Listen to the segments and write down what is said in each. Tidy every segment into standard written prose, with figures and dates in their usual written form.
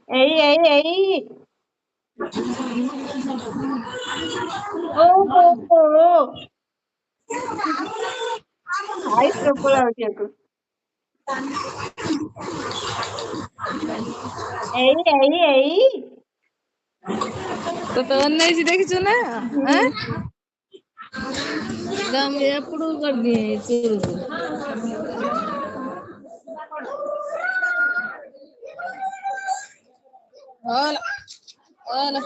ଏଇ ଏଇ ଓହୋ ଭାଇ ପ୍ରବଳ ହଉଛି ଆକୁ ଏଇ ତତେ ଅନେଇଛି ଦେଖିଛୁ ନା? ହୁଁ। ମୁଁ ଏପଟକୁ କରିଦିଏ ଚୁରୁକୁ। ଓଲା ଓଲା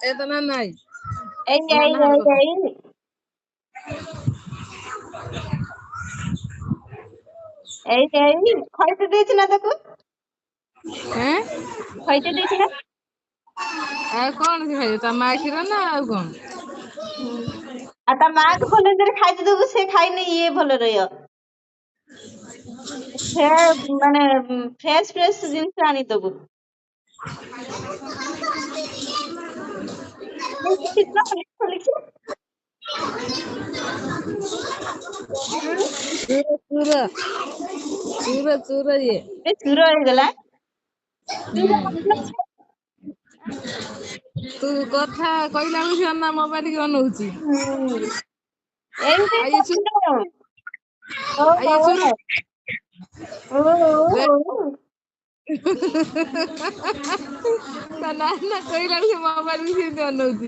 ଏ ତ ନା ନାଇଁ ଏଇ ଖଇତେ ଦେଇଛୁ ନା ତାକୁ ଖଇତେ ଦେଇଛୁ ନା? ଆଉ କଣ ସେ ଖାଇବ ତା ମା କ୍ଷୀର ନା ଆଉ କଣ? ହୁଁ ଆଉ ତା ମାକୁ ଭଲରେ ଖାଇତେ ଦବୁ ସେ ଖାଇନି ଇଏ ଭଲ ରହିବ। ମାନେ ଫ୍ରେଶ ଜିନିଷ ଆଣିଦବୁ। ଚୁର ଇଏ। ଏ ଚୁର ହେଇଗଲା। ତୁ କଥା କହିଲା ବେଳକୁ ସେ ଅନା ମୋବାଇଲ କି ଅନଉଛି। ଏଇ ଆଉ ଇଏ ଚୁ ଆଉ ଇଏ ଚୁରୁ ତା ନା କହିଲା ବେଳକୁ ସେ ମୋବାଇଲ କୁ ସେମିତି ଅନଉଛି।